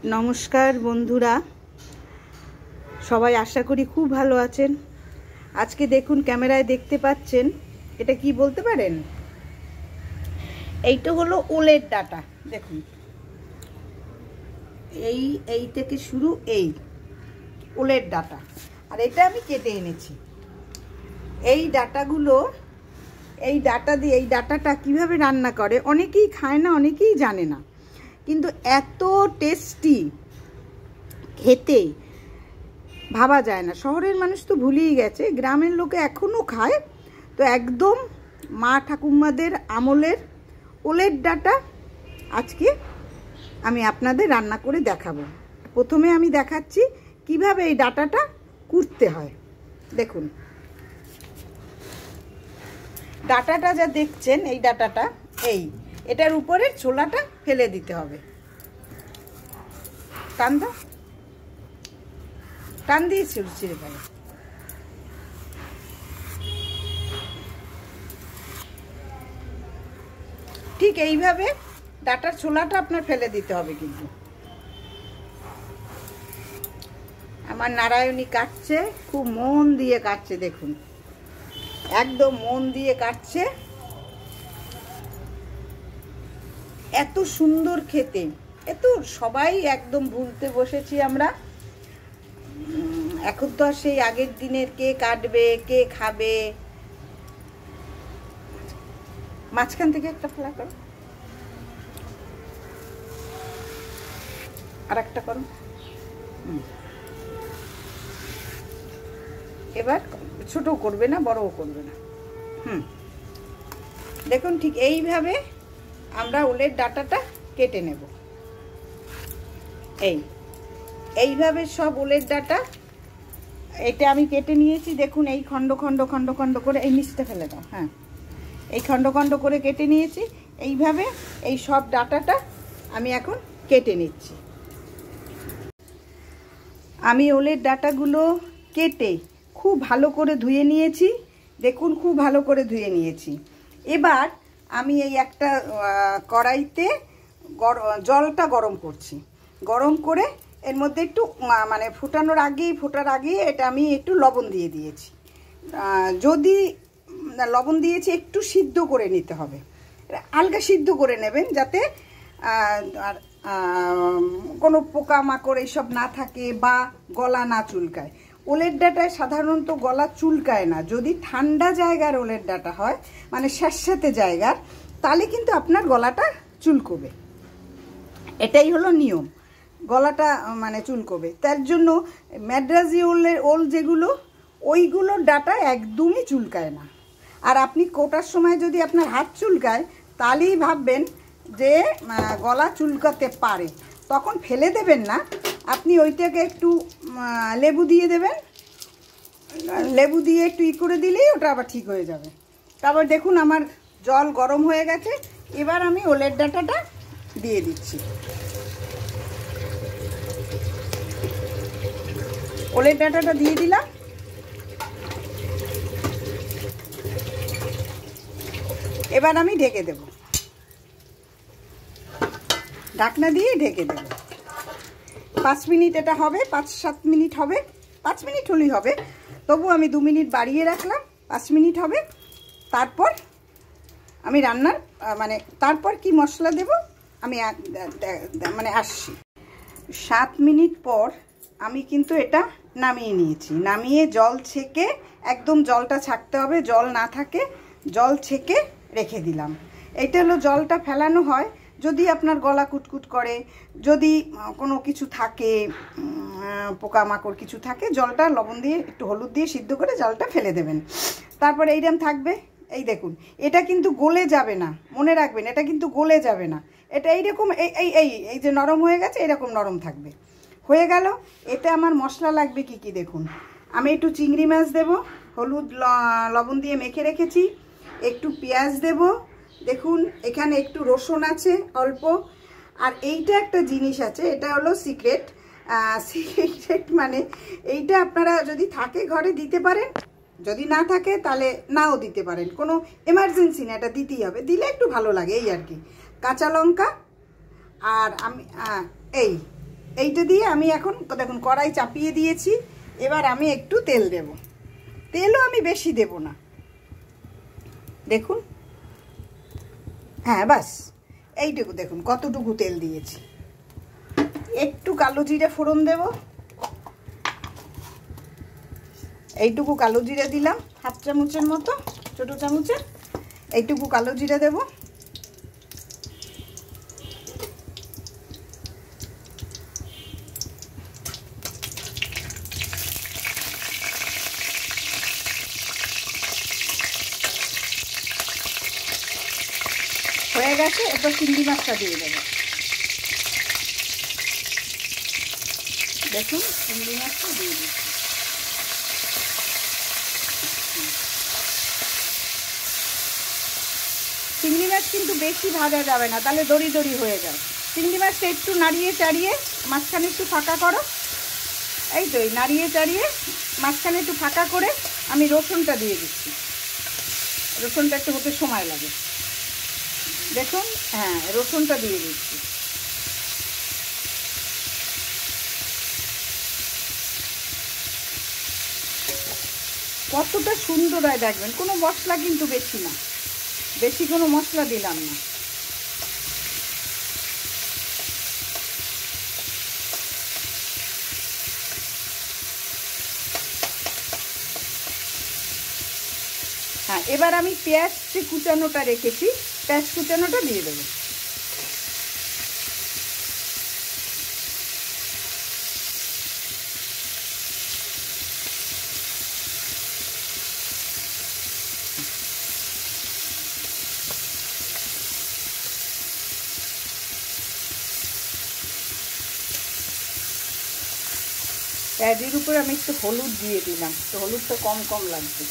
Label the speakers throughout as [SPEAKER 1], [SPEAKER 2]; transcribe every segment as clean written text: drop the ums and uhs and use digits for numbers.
[SPEAKER 1] নমস্কার বন্ধুরা, সবাই আশা করি খুব ভালো আছেন। আজকে দেখুন, ক্যামেরায় দেখতে পাচ্ছেন, এটা কি বলতে পারেন? এইটা হলো ওলের ডাটা। দেখুন, এই থেকে শুরু, এই ওলের ডাটা, আর এটা আমি কেটে এনেছি। এই ডাটাগুলো, এই ডাটাটা কিভাবে রান্না করে অনেকেই খায় না, অনেকেই জানে না, কিন্তু এত টেস্টি খেতে ভাবা যায় না। শহরের মানুষ তো ভুলেই গেছে, গ্রামের লোকে এখনও খায়। তো একদম মা ঠাকুমাদের আমলের ওলের ডাটা আজকে আমি আপনাদের রান্না করে দেখাবো। প্রথমে আমি দেখাচ্ছি কিভাবে এই ডাটাটা কুটতে হয়। দেখুন, ডাটাটা যা দেখছেন, এই ডাটাটা, এটার উপরের ছোলাটা ফেলে দিতে হবে। টান দিয়ে ছিঁড়ে ফেলে। ঠিক এইভাবে ডাটার ছোলাটা আপনার ফেলে দিতে হবে। কিন্তু আমার নারায়ণী কাটছে, খুব মন দিয়ে কাটছে। দেখুন, একদম মন দিয়ে কাটছে। এত সুন্দর খেতে, এত সবাই একদম ভুলতে বসেছি আমরা। এখন তো আর সেই আগের দিনের কে কাটবে, কে খাবে। মাঝখান থেকে একটা ফেলা করো, আর একটা করো। এবার ছোটও করবে না, বড়ও করবে না। দেখুন, ঠিক এইভাবে আমরা ওলের ডাটাটা কেটে নেব। এইভাবে সব ওলের ডাটা এটা আমি কেটে নিয়েছি। দেখুন, এই খণ্ড খণ্ড খণ্ড খণ্ড করে, এই নিচটা ফেলে দাও। হ্যাঁ, এই খণ্ড খণ্ড করে কেটে নিয়েছি। এইভাবে এই সব ডাটাটা আমি এখন কেটে নিচ্ছি। আমি ওলের ডাটাগুলো কেটে খুব ভালো করে ধুয়ে নিয়েছি। দেখুন, খুব ভালো করে ধুয়ে নিয়েছি। এবার আমি এই একটা কড়াইতে জলটা গরম করছি। গরম করে এর মধ্যে একটু মানে ফোটার আগেই এটা আমি একটু লবণ দিয়ে দিয়েছি। যদি লবণ দিয়েছি, একটু সিদ্ধ করে নিতে হবে, হালকা সিদ্ধ করে নেবেন, যাতে কোনো পোকামাকড় এইসব না থাকে বা গলা না চুলকায়। ওলের ডাটায় সাধারণত গলা চুলকায় না। যদি ঠান্ডা জায়গার ওলের ডাটা হয়, মানে স্যাঁতস্যাঁতে জায়গার, তাহলে কিন্তু আপনার গলাটা চুলকবে। এটাই হলো নিয়ম, গলাটা মানে চুলকবে। তার জন্য ম্যাড্রাজি ওল যেগুলো, ওইগুলোর ডাটা একদমই চুলকায় না। আর আপনি কোটার সময় যদি আপনার হাত চুলকায়, তাহলেই ভাববেন যে গলা চুলকাতে পারে। তখন ফেলে দেবেন না, আপনি ওইটাকে একটু লেবু দিয়ে দেবেন। লেবু দিয়ে একটু করে দিলেই ওটা আবার ঠিক হয়ে যাবে। তারপর দেখুন, আমার জল গরম হয়ে গেছে। এবার আমি ওলের ডাটাটা দিয়ে দিচ্ছি। ওলের ডাটাটা দিয়ে দিলাম। এবার আমি ঢেকে দেব, ঢাকনা দিয়ে ঢেকে দেব। 5 মিনিট এটা হবে, 5-7 মিনিট হবে। 5 মিনিট হলেই হবে, তবু আমি 2 মিনিট বাড়িয়ে রাখলাম। 5 মিনিট হবে। তারপর আমি তারপর কি মশলা দেব আমি আসছি। 7 মিনিট পর আমি কিন্তু এটা নামিয়ে নিয়েছি। নামিয়ে জল ছেঁকে, একদম জলটা ছাড়তে হবে, জল না থাকে জল ছেঁকে রেখে দিলাম। এটা হলো, জলটা ফেলানো হয় যদি আপনার গলা কুটকুট করে, যদি কোনো কিছু থাকে, পোকামাকড় কিছু থাকে, জলটা লবণ দিয়ে একটু হলুদ দিয়ে সিদ্ধ করে জলটা ফেলে দেবেন। তারপরে এইরকম থাকবে। এই দেখুন, এটা কিন্তু গলে যাবে না, মনে রাখবেন, এটা কিন্তু গলে যাবে না। এটা এইরকম এই যে নরম হয়ে গেছে, এরকম নরম থাকবে। হয়ে গেল। এতে আমার মশলা লাগবে কি কি দেখুন। আমি একটু চিংড়ি মাছ দেব, হলুদ লবণ দিয়ে মেখে রেখেছি। একটু পেঁয়াজ দেব। দেখুন, এখানে একটু রসুন আছে অল্প। আর এইটা একটা জিনিস আছে, এটা হলো সিক্রেট। মানে এইটা আপনারা যদি থাকে ঘরে দিতে পারেন, যদি না থাকে তাহলে নাও দিতে পারেন, কোনো এমার্জেন্সি না, এটা দিতেই হবে। দিলে একটু ভালো লাগে, এই আর কি। কাঁচা লঙ্কা, আর আমি এইটা দিয়ে আমি এখন দেখুন কড়াই চাপিয়ে দিয়েছি। এবার আমি একটু তেল দেব, তেলও আমি বেশি দেব না, দেখুন। হ্যাঁ বাস এইটুকু, দেখুন কতটুকু তেল দিয়েছি। একটু কালো জিরে ফোড়ন দেব, এইটুকু কালো জিরে দিলাম, হাফ চামচের মতো, ছোটো চামচের এইটুকু কালো জিরে দেব। হয়ে গেছে, এরপর চিংড়ি মাছটা দিয়ে দেবো। দেখুন চিংড়ি মাছটা দিয়ে দিচ্ছি। চিংড়ি মাছ কিন্তু বেশি ভাজা যাবে না, তাহলে দড়ি দড়ি হয়ে যায়। চিংড়ি মাছটা একটু নাড়িয়ে চাড়িয়ে মাঝখানে একটু ফাঁকা করো, এই তো এই নাড়িয়ে চাড়িয়ে মাঝখানে একটু ফাঁকা করে আমি রসুনটা দিয়ে দিচ্ছি। রসুনটা একটু হতে সময় লাগে, দেখুন। হ্যাঁ রসুনটা দিয়ে দিচ্ছি। কতটা সুন্দর হয় দেখবেন, কোনো মশলা কিন্তু বেশি না, বেশি কোনো মশলা দিলাম না। হ্যাঁ এবার আমি পেঁয়াজ যে কুচানোটা রেখেছি, পেঁয়াজ কুচানোটা দিয়ে দেবো। পেঁয়াজের উপরে আমি একটু হলুদ দিয়ে দিলাম, তো হলুদটা কম কম লাগবে।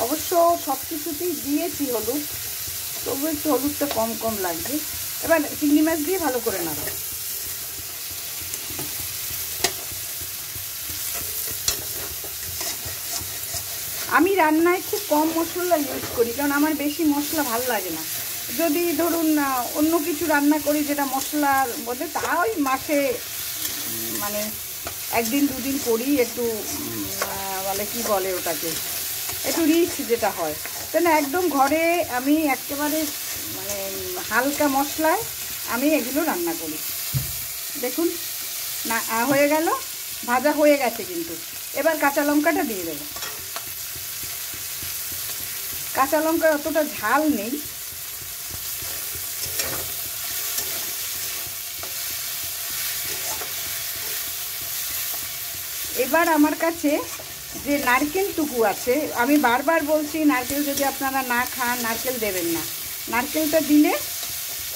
[SPEAKER 1] অবশ্য সব কিছুতেই দিয়েছি হলুদ, তবু একটু হলুদটা কম কম লাগবে। এবার চিংড়ি মাছ দিয়ে ভালো করে নাড়াবো। আমি রান্নায় খুব কম মশলা ইউজ করি, কারণ আমার বেশি মশলা ভাল লাগে না। যদি ধরুন অন্য কিছু রান্না করি যেটা মশলার মধ্যে, তা ওই মাসে মানে একদিন দুদিন করি, একটু বলে কি বলে ওটাকে, একটু রিচ যেটা হয়। তাই না, একদম ঘরে আমি একেবারে মানে হালকা মশলায় আমি এগুলো রান্না করি। দেখুন না হয়ে গেল, ভাজা হয়ে গেছে কিন্তু। এবার কাঁচা লঙ্কাটা দিয়ে দেবো। কাঁচা লঙ্কা অতটা ঝাল নেই, এবার আমার কাছে যে নারকেলটুকু আছে, আমি বারবার বলছি নারকেল যদি আপনারা না খান নারকেল দেবেন না, নারকেলটা দিলে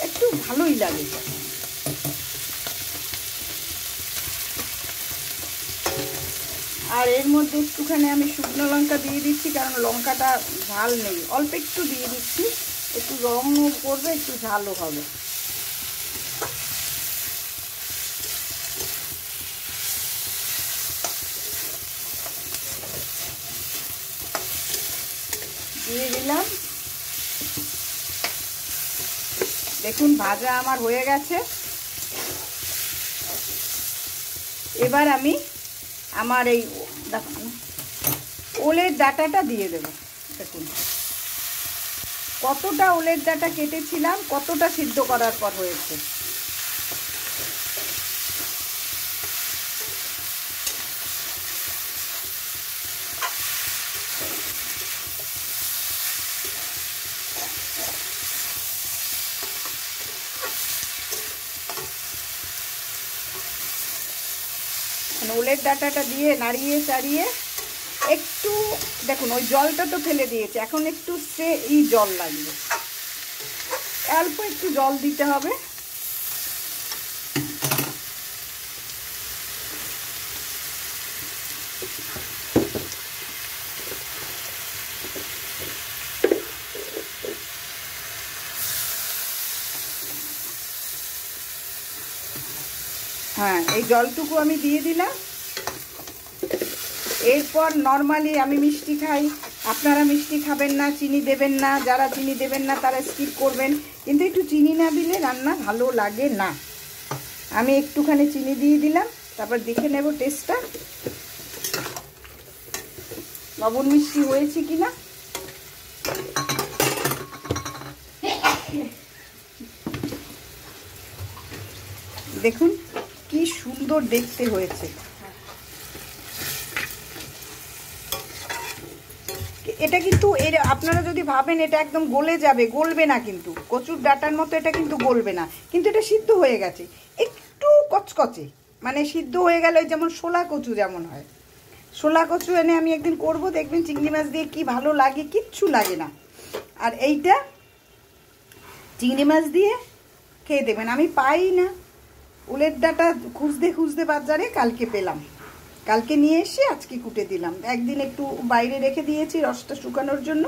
[SPEAKER 1] একটু ভালোই লাগে। আর এর মধ্যে একটুখানি আমি শুকনো লঙ্কা দিয়ে দিচ্ছি, কারণ লঙ্কাটা ঝাল নেই, অল্প একটু দিয়ে দিচ্ছি, একটু রঙও করবে, একটু ঝালও হবে। দিয়ে দিলাম। দেখুন ভাজা আমার হয়ে গেছে। এবার আমি আমার এই ওলের ডাঁটাটা দিয়ে দেব। দেখুন কতটা ওলের ডাঁটা কেটেছিলাম, কতটা সিদ্ধ করার পর হয়েছে। ওলের ডাঁটাটা দিয়ে নাড়িয়ে চাড়িয়ে একটু, দেখুন ওই জলটা তো ফেলে দিয়েছে, এখন একটু জল লাগবে, অল্প একটু জল দিতে হবে। হ্যাঁ এই জলটুকু আমি দিয়ে দিলাম। এরপর নর্মালি আমি মিষ্টি খাই, আপনারা মিষ্টি খাবেন না, চিনি দেবেন না, যারা চিনি দেবেন না তারা স্কিপ করবেন, কিন্তু একটু চিনি না দিলে রান্না ভালো লাগে না। আমি একটুখানি চিনি দিয়ে দিলাম, তারপর দেখে নেব টেস্টটা লবণ মিষ্টি হয়েছে কিনা। দেখুন কি সুন্দর দেখতে হয়েছে। এটা কিন্তু আপনারা যদি ভাবেন এটা একদম গলে যাবে, গলবে না, কিন্তু কচুর ডাঁটার মতো এটা কিন্তু গলবে না, কিন্তু এটা সিদ্ধ হয়ে গেছে একটু কচকচে, মানে সিদ্ধ হয়ে গেলে যেমন শোলা কচু যেমন হয়। শোলা কচু এনে আমি একদিন করব, দেখবেন চিংড়ি মাছ দিয়ে কি ভালো লাগে, কিচ্ছু লাগে না। আর এইটা চিংড়ি মাছ দিয়ে খেয়ে দেবেন। আমি পাই না, উলের ডাঁটা খুঁজতে খুঁজতে বাজারে কালকে পেলাম, কালকে নিয়ে এসে আজকে কুটে দিলাম। একদিন একটু বাইরে রেখে দিয়েছি রসটা শুকানোর জন্য,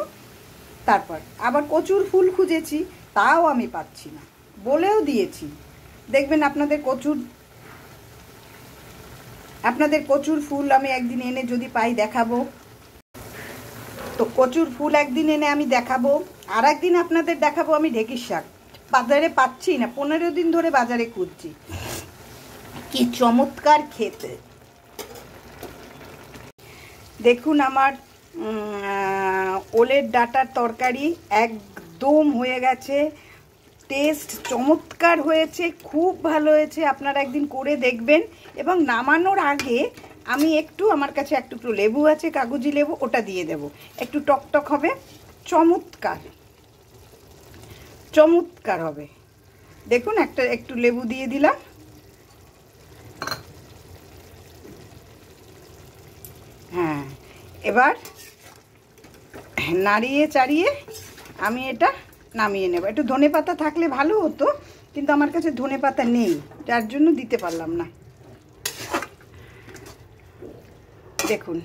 [SPEAKER 1] তারপর আবার কচুর ফুল খুঁজেছি, তাও আমি পাচ্ছি না, বলেও দিয়েছি। দেখবেন আপনাদের কচুর ফুল আমি একদিন এনে যদি পাই দেখাবো। তো কচুর ফুল একদিন এনে আমি দেখাবো, আর একদিন আপনাদের দেখাবো আমি ঢেঁকির শাক। বাজারে পাচ্ছি না, 15 দিন ধরে বাজারে খুঁজছি। কি চমৎকার খেতে। দেখুন আমার ওলের ডাঁটার তরকারি একদম হয়ে গেছে, টেস্ট চমৎকার হয়েছে, খুব ভালো হয়েছে। আপনারা একদিন করে দেখবেন। এবং নামানোর আগে আমি আমার কাছে একটু লেবু আছে, কাগজি লেবু, ওটা দিয়ে দেব, একটু টকটক হবে, চমৎকার চমৎকার হবে। দেখুন একটু লেবু দিয়ে দিলাম। হ্যাঁ, এবার নাড়িয়ে চাড়িয়ে আমি এটা নামিয়ে নেব। একটু ধনেপাতা থাকলে ভালো হতো, কিন্তু আমার কাছে ধনেপাতা নেই, যার জন্য দিতে পারলাম না। দেখুন,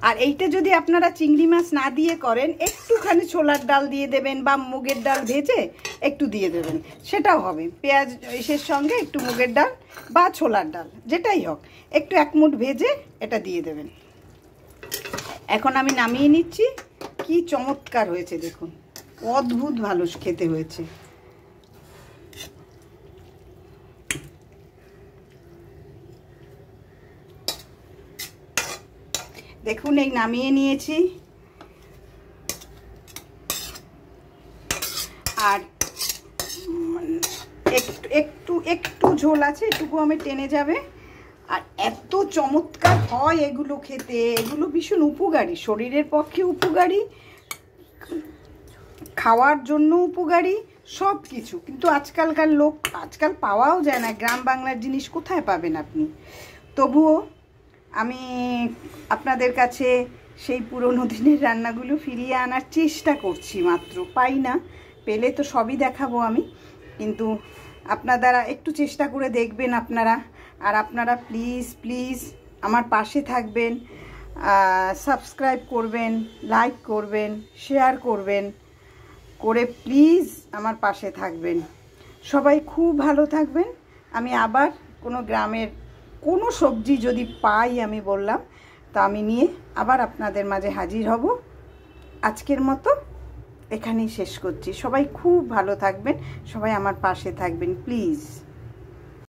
[SPEAKER 1] আর এইটা যদি আপনারা চিংড়ি মাছ না দিয়ে করেন, একটুখানি ছোলার ডাল দিয়ে দেবেন বা মুগের ডাল ভেজে একটু দিয়ে দেবেন, সেটাও হবে। পেঁয়াজ এসের সঙ্গে একটু মুগের ডাল বা ছোলার ডাল যেটাই হোক, একটু 1 মুঠ ভেজে এটা দিয়ে দেবেন। এখন আমি নামিয়ে নিচ্ছি। কি চমৎকার হয়েছে দেখুন, অদ্ভুত ভালো খেতে হয়েছে। দেখুন এই নামিয়ে নিয়েছি। আর একটু ঝোল আছে, এটুকু আমি টেনে যাবে। আর এত চমৎকার হয় এগুলো খেতে, এগুলো ভীষণ উপকারী, শরীরের পক্ষে উপকারী, খাওয়ার জন্য উপকারী, সব কিছু। কিন্তু আজকাল পাওয়াও যায় না, গ্রাম বাংলার জিনিস কোথায় পাবেন আপনি। তবুও আমি আপনাদের কাছে সেই পুরনো দিনের রান্নাগুলো ফিরিয়ে আনার চেষ্টা করছি, মাত্র পাই না, পেলে তো সবই দেখাবো আমি। কিন্তু আপনারা একটু চেষ্টা করে দেখবেন আপনারা। আর আপনারা প্লিজ আমার পাশে থাকবেন, সাবস্ক্রাইব করবেন, লাইক করবেন, শেয়ার করবেন, করে প্লিজ আমার পাশে থাকবেন। সবাই খুব ভালো থাকবেন। আমি আবার কোনো গ্রামের কোনো সবজি যদি পাই, আমি বললাম, তা আমি নিয়ে আবার আপনাদের মাঝে হাজির হব। আজকের মতো এখানেই শেষ করছি। সবাই খুব ভালো থাকবেন, সবাই আমার পাশে থাকবেন প্লিজ।